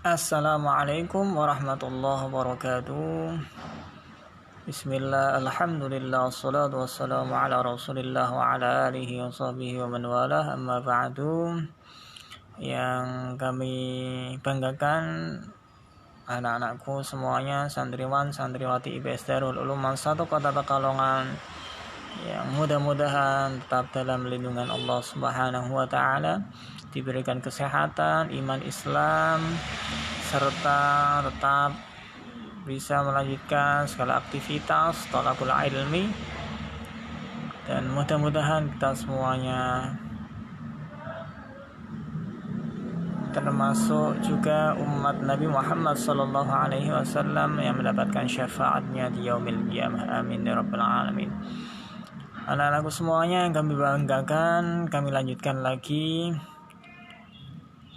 Assalamualaikum warahmatullahi wabarakatuh. Bismillah, alhamdulillah, wassalatu wassalamu ala rasulillah wa ala alihi wa sahbihi wa man walah, amma ba'du. Yang kami banggakan anak-anakku semuanya, santriwan, santriwati IPS Darul Ulum 1 Kota Pekalongan, yang mudah-mudahan tetap dalam lindungan Allah Subhanahu wa taala, diberikan kesehatan, iman Islam, serta tetap bisa melanjutkan segala aktivitas thalabul ilmi, dan mudah-mudahan kita semuanya termasuk juga umat Nabi Muhammad sallallahu alaihi wasallam yang mendapatkan syafaatnya di yaumil qiyamah. Amin ya rabbal alamin. Anak-anakku semuanya yang kami banggakan, kami lanjutkan lagi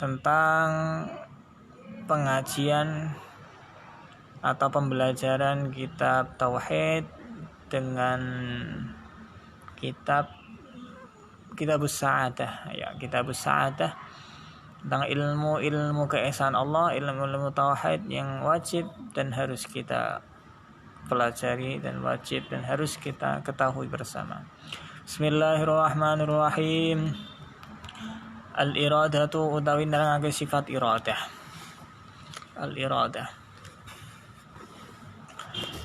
tentang pengajian atau pembelajaran kitab tauhid dengan kitab Sa'adah, ya, kitab Sa'adah, tentang ilmu keesaan Allah, ilmu tauhid yang wajib dan harus kita pelajari dan wajib dan harus kita ketahui bersama. Bismillahirrahmanirrahim. Al-iradatu utawi nerangake sifat iradah. Al-iradah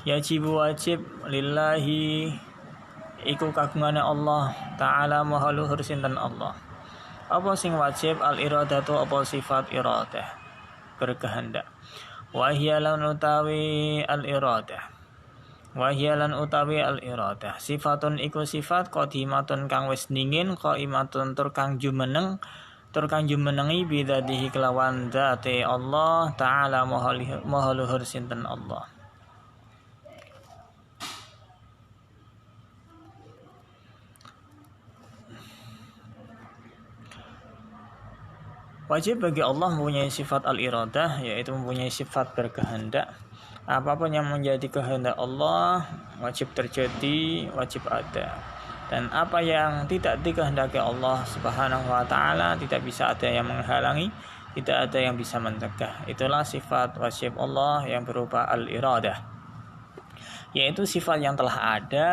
yajibu wajib lillahi iku kagungane Allah Ta'ala maha luhur sinten Allah. Apa sing wajib? Al-iradatu apa sifat iradah, berkehendak. Wa hiya lan utawi al-iradah, wa hiya lan utawi al-iradah sifatun iku sifat qadimatun kang wis ningin, qaimatun tur kang jumenengi bidzatihi kelawan dzate Allah Ta'ala maha luhur sinten Allah. Wajib bagi Allah mempunyai sifat al-iradah, yaitu mempunyai sifat berkehendak. Apapun yang menjadi kehendak Allah wajib terjadi, wajib ada. Dan apa yang tidak dikehendaki Allah Subhanahu wa taala tidak bisa ada yang menghalangi, tidak ada yang bisa mencegah. Itulah sifat wajib Allah yang berupa al-iradah, yaitu sifat yang telah ada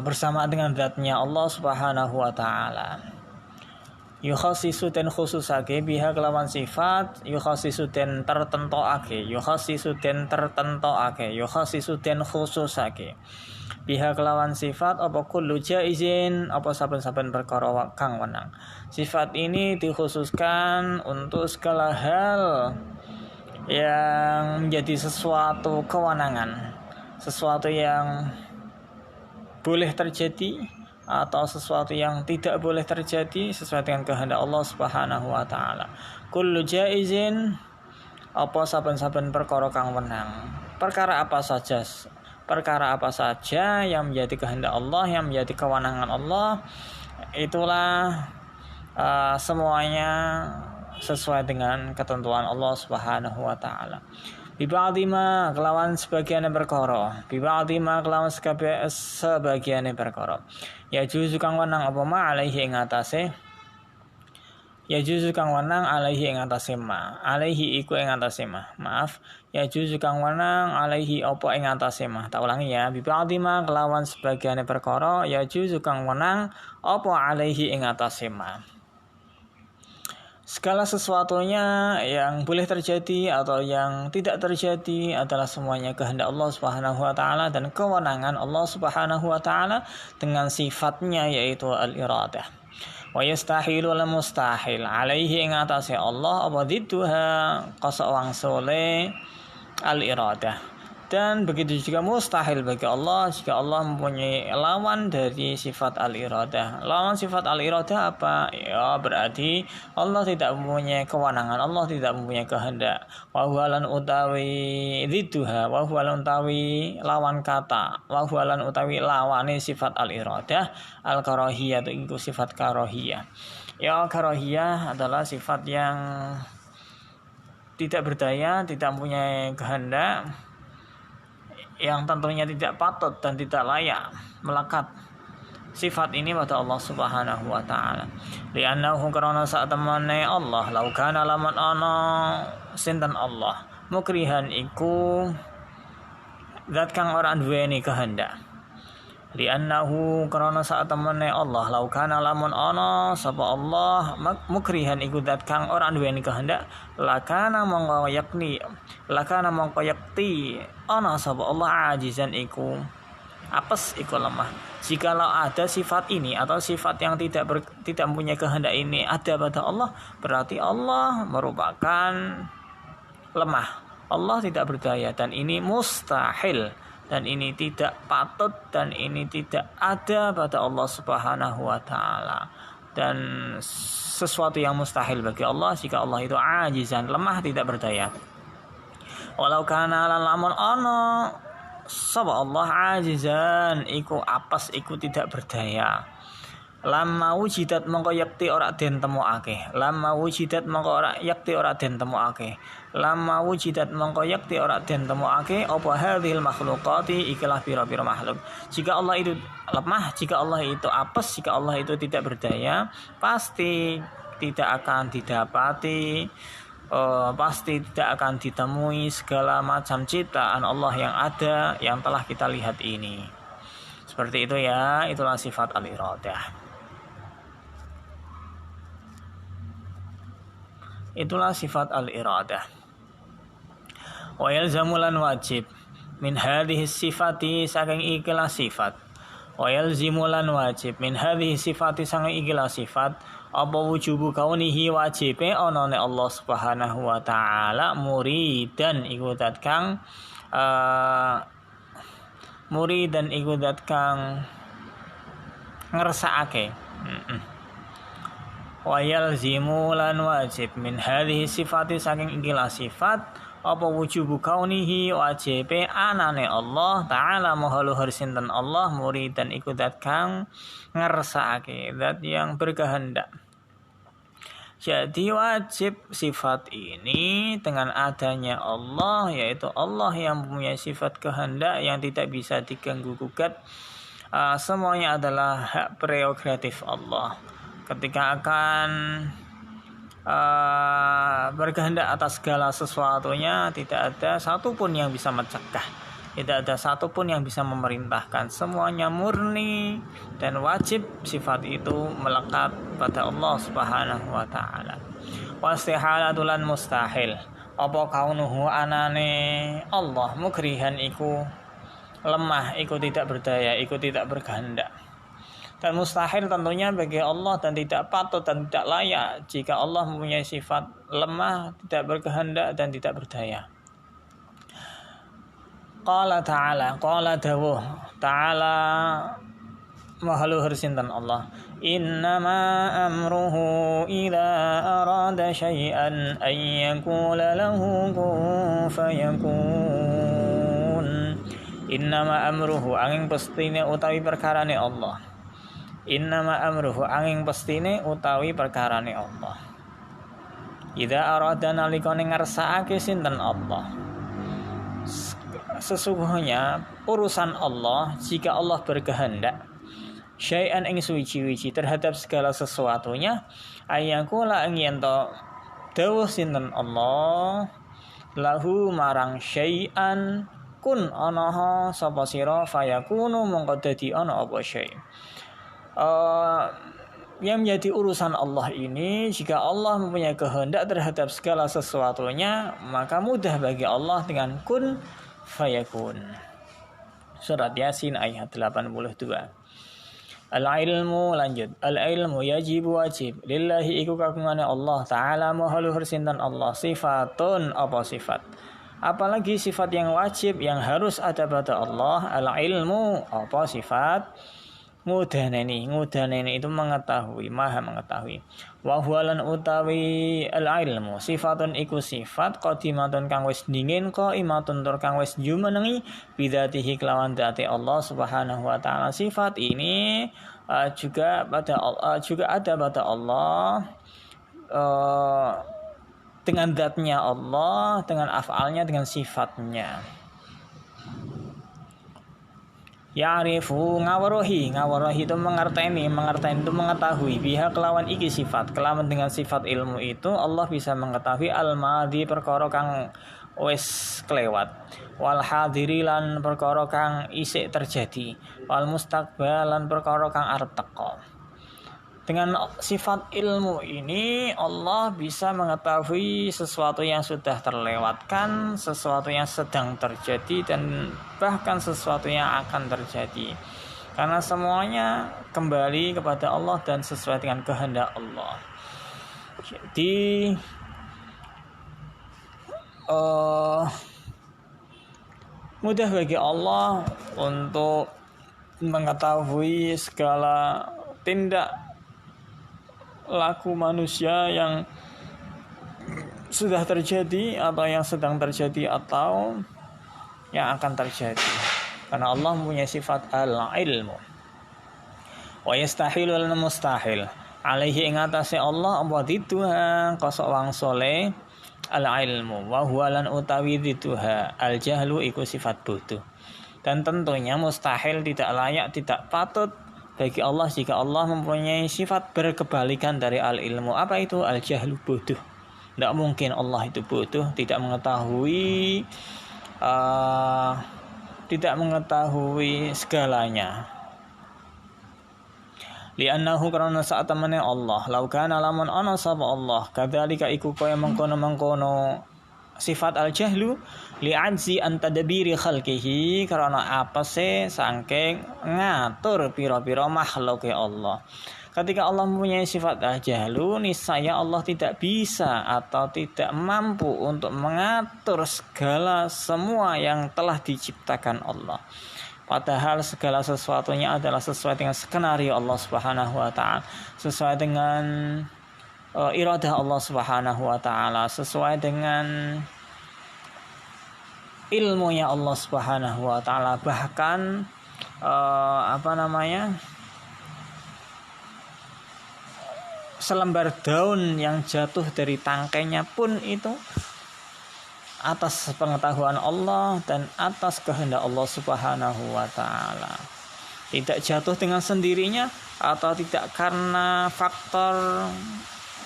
bersama dengan zatnya Allah Subhanahu wa taala. Yukhasisu den khususake biha kelawan sifat, yukhasisu den tertentokake, yukhasisu den khususake biha kelawan sifat apa kullu jaizin, apa saben-saben perkara kang wenang. Sifat ini dikhususkan untuk segala hal yang menjadi sesuatu kewenangan, sesuatu yang boleh terjadi atau sesuatu yang tidak boleh terjadi sesuai dengan kehendak Allah Subhanahu wa taala. Kullu jaizin apa saben-saben perkara kang wenang. Perkara apa saja yang menjadi kehendak Allah, yang menjadi kewenangan Allah, itulah semuanya sesuai dengan ketentuan Allah Subhanahu wa taala. Biba'dima kelawan sebagian perkara, biba'dima kelawan sebagian perkara. Ya juzu kang wenang apa ma alaihi ing atase, ya juzu kang wenang alaihi ing atase ma, alaihi iku ing atase ma. Maaf, ya juzu kang wenang alaihi apa ing atase ma. Tak ulangi ya, biba'dima kelawan sebagian perkara, ya juzu kang wenang apa alaihi ing atase ma. Segala sesuatunya yang boleh terjadi atau yang tidak terjadi adalah semuanya kehendak Allah Subhanahu wa taala dan kewenangan Allah Subhanahu wa taala dengan sifatnya yaitu al-iradah. Wa yastahilu wal mustahil alaihi ing atase Allah apa didduha qasawang sole al-iradah. Dan begitu juga mustahil bagi Allah jika Allah mempunyai lawan dari sifat al-iradah. Lawan sifat al-iradah apa? Ya, berarti Allah tidak mempunyai kewenangan, Allah tidak mempunyai kehendak. Wa huwa lan utawi dzidduha, wa huwa lan utawi lawan kata, wa huwa lan utawi lawane sifat al-iradah, al-karahiyah itu sifat karahiyah. Ya, karahiyah adalah sifat yang tidak berdaya, tidak mempunyai kehendak, yang tentunya tidak patut dan tidak layak melekat sifat ini pada Allah Subhanahu wa taala. Li'annahu karena saat temane Allah lau kana lamun ana sinten Allah mukrihan iku zat kang ora duweni kehendak. Li'annahu karena saat temane Allah lau kana lamun ana sapa Allah mukrihan iku zat kang ora duweni kehendak lakana mongko yakti ana sapa Allah ajizan iku apes iku lemah. Jikalau ada sifat ini atau sifat yang tidak mempunyai kehendak ini ada pada Allah, berarti Allah merupakan lemah. Allah tidak berdaya dan ini mustahil dan ini tidak patut dan ini tidak ada pada Allah Subhanahu wa taala. Dan sesuatu yang mustahil bagi Allah jika Allah itu ajizan, lemah, tidak berdaya. Walau kana lamun ana sapa Allah ajizan iku apes iku tidak berdaya. Lamma wujidat mongko yakti ora den temokake. Lamma wujidat mongko ora yakti ora den temokake. Lamma wujidat mongko yakti ora den temokake apa hadhil makhluqati ikilah pira-pira makhluk. Jika Allah itu lemah, jika Allah itu apes, jika Allah itu tidak berdaya, pasti tidak akan didapati pasti tidak akan ditemui segala macam ciptaan Allah yang ada yang telah kita lihat ini. Seperti itu ya, itulah sifat al-iradah. Itulah sifat al-iradah. Wa yalzamulan wajib min hadhihi sifati saking ikilah sifat. Wa yalzimulan wajib min hadhihi sifati saking ikilah sifat apa wujubu kaunihi wajibe onone Allah Subhanahu wa taala muridan iku zat kang muridan iku zat kang ngersakake. Wa yalzimu lan wajib min hadhihi sifati saking ikilah sifat apa wujubu kaunihi wajibe anane Allah taala maha luhur sinten Allah muridan iku zat kang ngersakake, zat yang berkehendak. Jadi wajib sifat ini dengan adanya Allah, yaitu Allah yang mempunyai sifat kehendak yang tidak bisa diganggu gugat. Semuanya adalah hak prerogatif Allah. Ketika akan berkehendak atas segala sesuatunya, tidak ada satupun yang bisa mencegah, tidak ada satupun yang bisa memerintahkan. Semuanya murni dan wajib sifat itu melekat pada Allah Subhanahu wa taala. Wastihalatul mustahil apa kaunuhu anane Allah mukrihan iku lemah, iku tidak berdaya, iku tidak berkehendak. Dan mustahil tentunya bagi Allah dan tidak patut dan tidak layak jika Allah mempunyai sifat lemah, tidak berkehendak dan tidak berdaya. Qala ta'ala, qala dawuh ta'ala maha luhur sinten Allah, innama amruhu idza arada syai'an ay yaqula lahu kun fayakun. Innama amruhu angin pestine utawi perkarane Allah. Innama amruhu angin pestine utawi perkarane Allah. Idza arada nalikane ngersakake sinten Allah. Sesungguhnya urusan Allah, jika Allah berkehendak syai'an ing suci-wici terhadap segala sesuatunya, ayakula ing yen to dawuh sinten Allah lahu marang syai'an kun ana sapa sira fayakunu mongko dadi ana apa syai'. Yang menjadi urusan Allah ini, jika Allah mempunyai kehendak terhadap segala sesuatunya, maka mudah bagi Allah dengan kun fayakun. Surat Yasin ayat 82. Al-ilmu lanjut. Al-ilmu yajibu wajib lillahi iku kagungane Allah taala maha luhur sinten Allah sifatun apa sifat. Apalagi sifat yang wajib yang harus ada pada Allah. Al-ilmu apa sifat? Ngudaneni itu mengetahui, maha mengetahui. Wa huwalan utawi al-ilmu sifatun iku sifat qadimatun kang wis dingin qaimatun tur kang wis jumenengi bidzatihi kelawan dzati Allah Subhanahu wa taala. Sifat ini juga ada pada Allah, dengan dzatnya Allah, dengan af'alnya, dengan sifatnya. Ya'rifu ngawarohi itu mengerteni itu mengetahui biha kelawan iki sifat, kelawan dengan sifat ilmu itu Allah bisa mengetahui al-madhi perkara kang wis kelewat, wal hadiri lan perkara kang isik terjadi, wal mustaqbal lan perkara kang arep teka. Dengan sifat ilmu ini Allah bisa mengetahui sesuatu yang sudah terlewatkan, sesuatu yang sedang terjadi, dan bahkan sesuatu yang akan terjadi. Karena semuanya kembali kepada Allah dan sesuai dengan kehendak Allah. Jadi mudah bagi Allah untuk mengetahui segala tindak laku manusia yang sudah terjadi atau yang sedang terjadi atau yang akan terjadi, karena Allah mempunyai sifat al-ilmu. Wa yastahilu al mustahil alaihi ing atase Allah apa dituha kosok wang soleh al-ilmu wa huwa lan utawi dituha al-jahlu iku sifat bodoh. Dan tentunya mustahil, tidak layak, tidak patut bagi Allah jika Allah mempunyai sifat berkebalikan dari al-ilmu. Apa itu? Al-jahlu, bodoh. Tidak mungkin Allah itu bodoh, tidak mengetahui segalanya. Li'annahu karena saat temane Allah laukana lamun ana sapa Allah kadzalika iku kaya mengkono-mengkono sifat al-jahlu li'ajzi an tadbiri khalqihi, karena apese saking ngatur pira-pira makhluke Allah. Ketika Allah mempunyai sifat al-jahlu, niscaya Allah tidak bisa atau tidak mampu untuk mengatur segala semua yang telah diciptakan Allah. Padahal segala sesuatunya adalah sesuai dengan skenario Allah Subhanahu wa taala, sesuai dengan iradah Allah Subhanahu wa taala, sesuai dengan ilmunya Allah Subhanahu wa taala. Bahkan selembar daun yang jatuh dari tangkainya pun itu atas pengetahuan Allah dan atas kehendak Allah Subhanahu wa taala. Tidak jatuh dengan sendirinya atau tidak karena faktor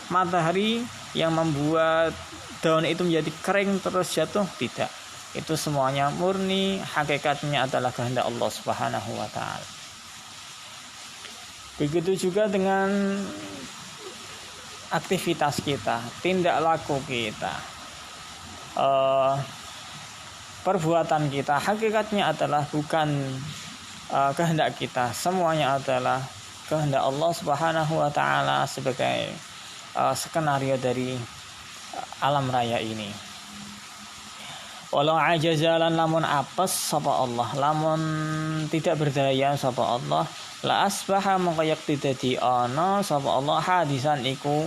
matahari yang membuat daun itu menjadi kering terus jatuh, tidak. Itu semuanya murni hakikatnya adalah kehendak Allah Subhanahu wa taala. Begitu juga dengan aktivitas kita, tindak laku kita, perbuatan kita, hakikatnya adalah bukan kehendak kita, semuanya adalah kehendak Allah Subhanahu wa taala sebagai skenario dari alam raya ini. Walau ajazalan lamun apes sapa Allah, lamun tidak berdaya sapa Allah, la asbaha mengkoyak dadi ana sapa Allah hadisan iku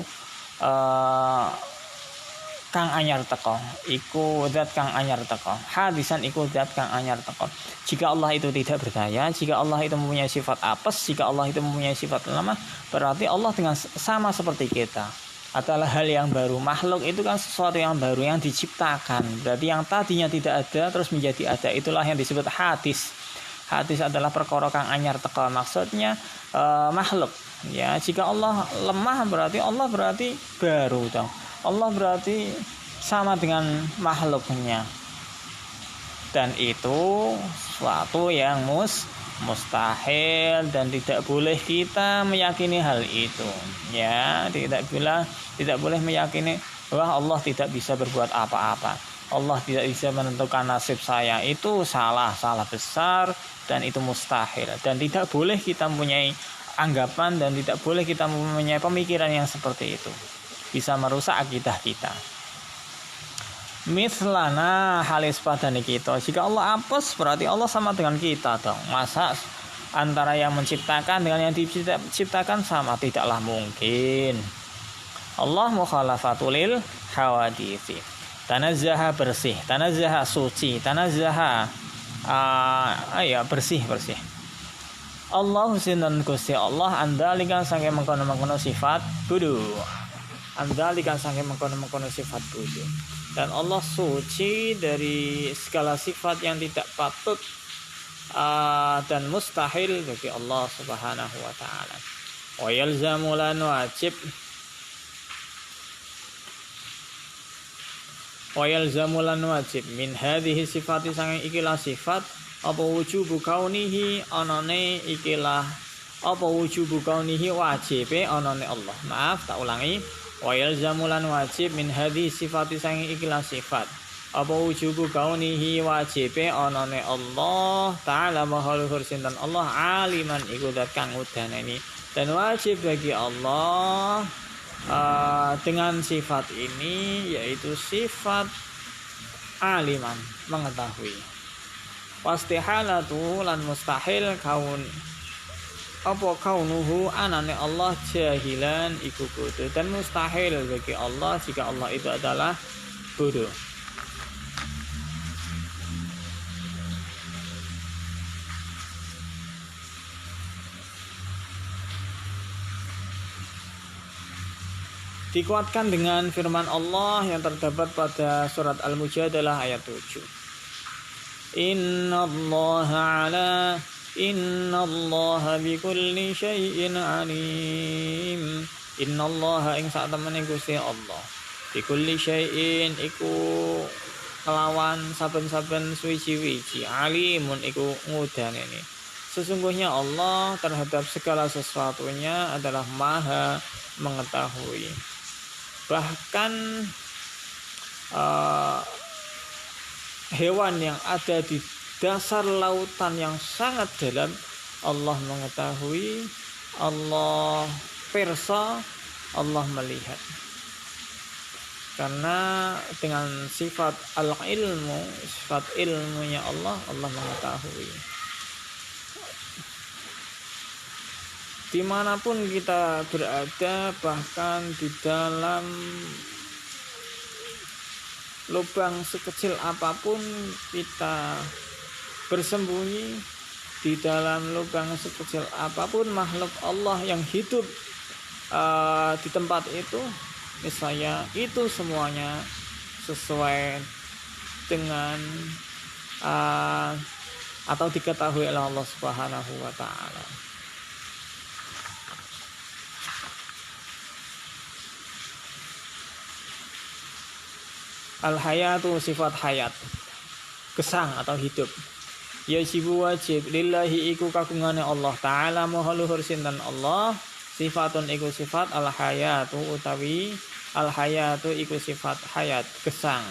kang anyar teko, iku zat kang anyar teko. Hadisan iku zat kang anyar teko. Jika Allah itu tidak berdaya, jika Allah itu mempunyai sifat apes, jika Allah itu mempunyai sifat lemah, berarti Allah dengan sama seperti kita adalah hal yang baru. Makhluk itu kan sesuatu yang baru yang diciptakan. Berarti yang tadinya tidak ada terus menjadi ada. Itulah yang disebut hadis. Hadis adalah perkara kang anyar teko. Maksudnya makhluk. Ya, jika Allah lemah berarti Allah berarti baru dong. Allah berarti sama dengan makhluknya. Dan itu suatu yang mustahil dan tidak boleh kita meyakini hal itu. Ya, tidak boleh meyakini bahwa Allah tidak bisa berbuat apa-apa. Allah tidak bisa menentukan nasib saya. Itu salah besar dan itu mustahil. Dan tidak boleh kita mempunyai anggapan dan tidak boleh kita mempunyai pemikiran yang seperti itu. Bisa merusak akidah kita. Mislana halis padane kita. Jika Allah apes berarti Allah sama dengan kita dong. Masa antara yang menciptakan dengan yang diciptakan sama? Tidaklah mungkin. Allah mukhalafatulil hawaditsi. Tanazzaha bersih, tanazzaha suci, tanazzaha bersih. Allah sinan Gusti Allah andalikan sange mengkono-mengkono sifat budu. Andalikan sange mengkono-mengkono sifat budu. Dan Allah suci dari segala sifat yang tidak patut dan mustahil bagi Allah Subhanahu wa taala. Wa yalzamu lan wajib min hadhihi sifati sanging ikilah sifat apa wujubu kaunihi anane ikilah apa wujubu kaunihi wajibe anane Allah. Maaf tak ulangi. Wa yalzamu lan wajib min hadhihi sifati sanging ikilah sifat apa wujubu kaunihi wajibe anane Allah taala maha luhur sinten Allah aliman iku zat kang udaneni dan wajib bagi Allah dengan sifat ini yaitu sifat aliman mengetahui. Wastihalatu lan mustahil kaunuhu anane Allah jahilan iku bodoh dan mustahil bagi Allah jika Allah itu adalah bodoh. Dikuatkan dengan firman Allah yang terdapat pada surat Al-Mujadalah ayat 7. Innallaha bikulli syai'in alim. Innallaha ing sak temene Gusti Allah. Bikulli syai'in iku kelawan saben-saben suwi-wiji. Alimun iku ngudaneni. Sesungguhnya Allah terhadap segala sesuatunya adalah Maha mengetahui. Bahkan hewan yang ada di dasar lautan yang sangat dalam Allah mengetahui, Allah pirsa, Allah melihat. Karena dengan sifat al-ilmu, sifat ilmunya Allah mengetahui. Dimanapun kita berada, bahkan di dalam lubang sekecil apapun kita bersembunyi, di dalam lubang sekecil apapun makhluk Allah yang hidup di tempat itu, misalnya itu semuanya sesuai dengan atau diketahui oleh Allah Subhanahu wa taala. Al-hayatu sifat hayat, gesang atau hidup. Yajibu wajib lillahi iku kagungane Allah taala maha luhur sinten Allah. Sifatun iku sifat al-hayatu utawi al-hayatu iku sifat hayat, gesang,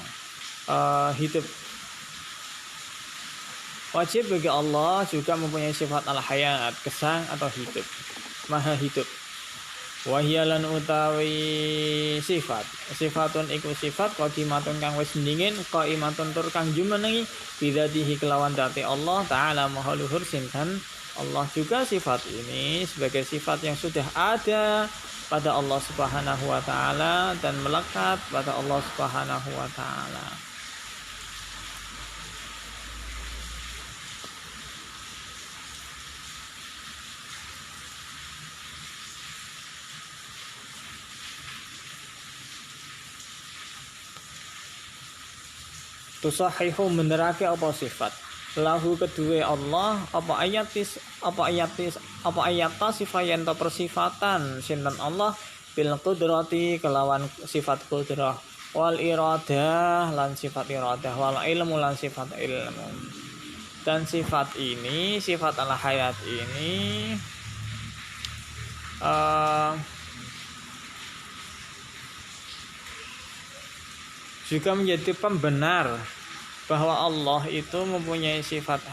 hidup. Wajib bagi Allah juga mempunyai sifat al-hayat, gesang atau hidup, maha hidup. Wahyalan utawi sifatun iku sifat qadimatun kang wis ndingin qaimatun tur kang jumenengi bidzatihi kelawan dzati Allah taala maha luhur sinten Allah. Juga sifat ini sebagai sifat yang sudah ada pada Allah Subhanahu wa taala dan melekat pada Allah Subhanahu wa taala. Tusahihu menerake apa sifat lahu kedue Allah apa ayata sifayan ta persifatan sinten Allah bil qudrati kelawan sifat qudrah wal iradah lan sifat iradah wal ilmu lan sifat ilmu. Dan sifat ini, sifat al hayat ini juga menjadi pembenar bahwa Allah itu mempunyai sifat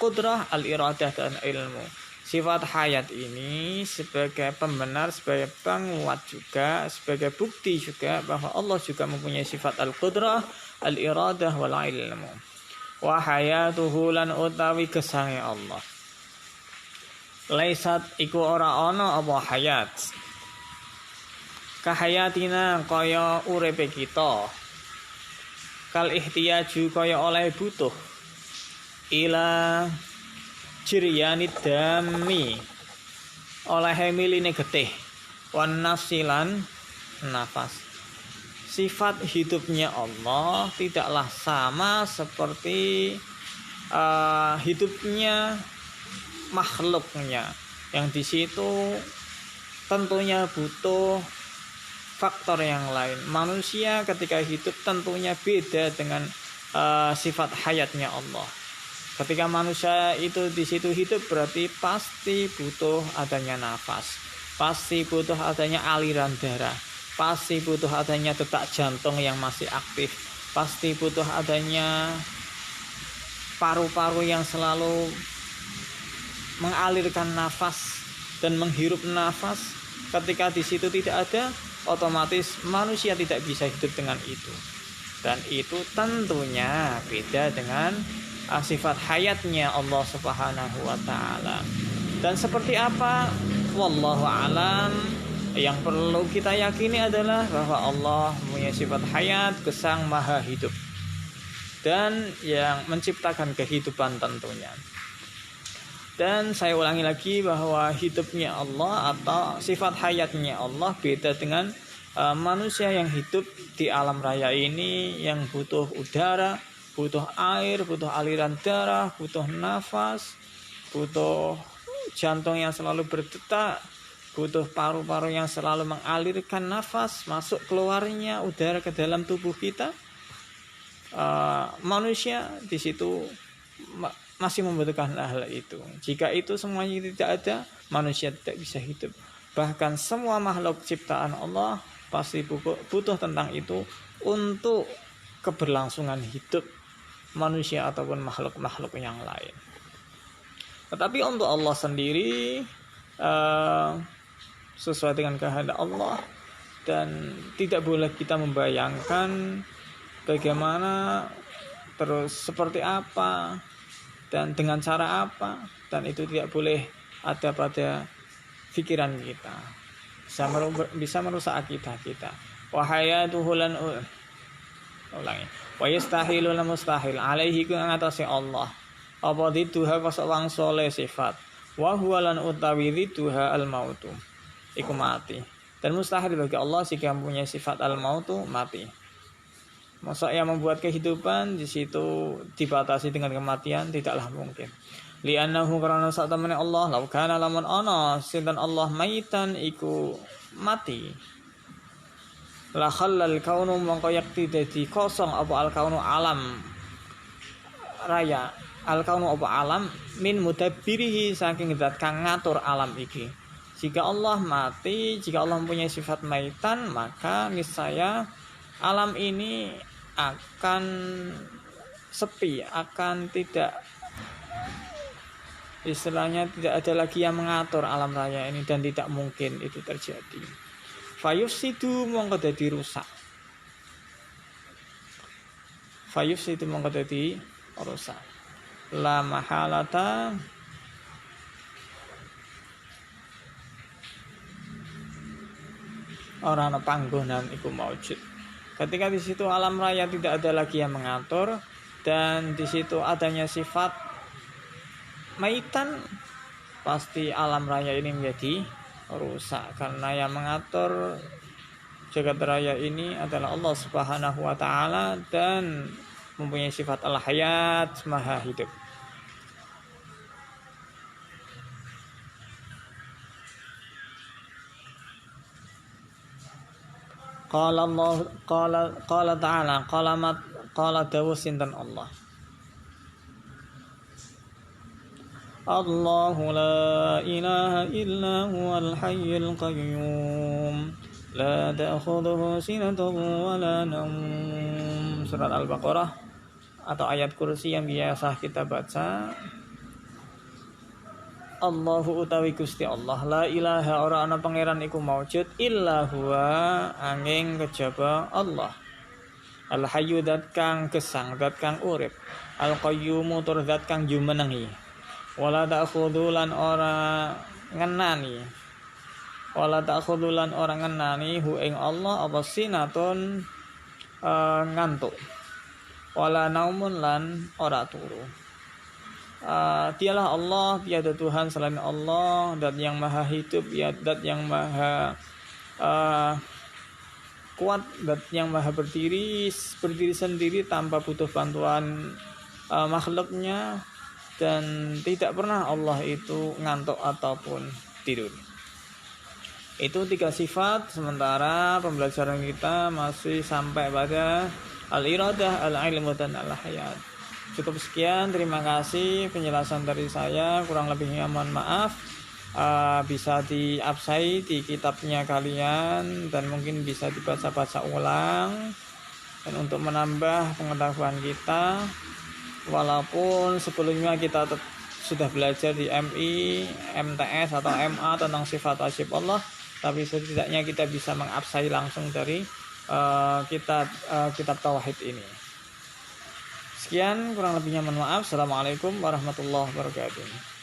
qudrah, al-iradah dan ilmu. Sifat hayat ini sebagai pembenar, sebagai penguat juga, sebagai bukti juga bahwa Allah juga mempunyai sifat al-qudrah, al-iradah wal ilmu. Wa hayatuhu lan utawi gesange Allah. Laisat iku ora ana apa hayat. Kahayatina kaya uripe kita. Kal ihtiyaju kaya oleh butuh ila jiryanid dami oleh miline getih wan nafsilan nafas. Sifat hidupnya Allah tidaklah sama seperti hidupnya makhluknya, yang di situ tentunya butuh faktor yang lain. Manusia ketika hidup tentunya beda dengan sifat hayatnya Allah. Ketika manusia itu di situ hidup berarti pasti butuh adanya nafas, pasti butuh adanya aliran darah, pasti butuh adanya detak jantung yang masih aktif, pasti butuh adanya paru-paru yang selalu mengalirkan nafas dan menghirup nafas. Ketika di situ tidak ada, otomatis manusia tidak bisa hidup dengan itu. Dan itu tentunya beda dengan sifat hayatnya Allah Subhanahu wa taala. Dan seperti apa? Wallahu alam. Yang perlu kita yakini adalah bahwa Allah punya sifat hayat, gesang, maha hidup, dan yang menciptakan kehidupan tentunya. Dan saya ulangi lagi bahwa hidupnya Allah atau sifat hayatnya Allah beda dengan manusia yang hidup di alam raya ini, yang butuh udara, butuh air, butuh aliran darah, butuh nafas, butuh jantung yang selalu berdetak, butuh paru-paru yang selalu mengalirkan nafas masuk keluarnya udara ke dalam tubuh kita. Manusia di situ masih membutuhkan hal itu. Jika itu semuanya tidak ada, manusia tidak bisa hidup. Bahkan semua makhluk ciptaan Allah pasti butuh tentang itu untuk keberlangsungan hidup manusia ataupun makhluk-makhluk yang lain. Tetapi untuk Allah sendiri sesuai dengan kehendak Allah, dan tidak boleh kita membayangkan bagaimana, terus seperti apa, dan dengan cara apa, dan itu tidak boleh ada pada pikiran kita, bisa merusak akidah kita. Wahayatuhu lan ulangi wa yastahilu lan mustahil alaihi ku ngatasi Allah apa dituha kosok wang soleh sifat wa huwa lan utawi dituha al mautu iku mati, dan mustahil bagi Allah jika mempunyai sifat al mautu mati. Masa yang membuat kehidupan di situ dibatasi dengan kematian tidaklah mungkin. Li'annahu karena saat temani Allah lau kana lamun ana sinten Allah maitan iku mati. La khallal kaunu mongko yakti dadi kosong apa al kaunu alam raya. Al kaunu apa alam min mudabbirihi saking zat kang ngatur alam iki. Jika Allah mati, jika Allah mempunyai sifat maitan, maka niscaya alam ini akan sepi, akan tidak, istilahnya tidak ada lagi yang mengatur alam raya ini, dan tidak mungkin itu terjadi. Fayufsidu mongko dadi rusak. Fayufsidu mongko dadi rusak. La mahalata ora ana panggonan iku maujud. Ketika di situ alam raya tidak ada lagi yang mengatur, dan di situ adanya sifat maitan, pasti alam raya ini menjadi rusak, karena yang mengatur jagat raya ini adalah Allah Subhanahu wa taala dan mempunyai sifat al-hayat, maha hidup. Qala Allah qala ta'ala qala dawuh sinten Allah. Allahu la ilaha illa huwal hayyul qayyum la ta'khudhuhu sinatun wa la nawm. Surat Al-Baqarah atau ayat kursi yang biasa kita baca. Allahu utawi Gusti Allah, la ilaha ora ana pangeran iku maujud illa huwa angin kejaba Allah. Al hayyu dat kang gesang, dat kang urip, al qayyumu tur dat kang jumenengi. Wala ta'khudulan ora ngenani, wala ta'khudulan ora ngenani hu ing Allah apa sinatun ngantuk, wala naumun lan ora turu. Dialah Allah, tiada Tuhan selain Allah, dat yang maha hidup, ya dat yang maha kuat, dat yang maha berdiri sendiri tanpa butuh bantuan makhluknya, dan tidak pernah Allah itu ngantuk ataupun tidur. Itu 3 sifat, sementara pembelajaran kita masih sampai pada al-iradah, al-ilmu, dan al-hayat. Cukup sekian, terima kasih penjelasan dari saya, kurang lebihnya mohon maaf. Bisa diabsai di kitabnya kalian dan mungkin bisa dibaca-baca ulang, dan untuk menambah pengetahuan kita, walaupun sebelumnya kita sudah belajar di MI, MTS atau MA tentang sifat wajib Allah, tapi setidaknya kita bisa mengabsai langsung dari kitab tauhid ini. Sekian, kurang lebihnya mohon maaf. Assalamualaikum warahmatullahi wabarakatuh.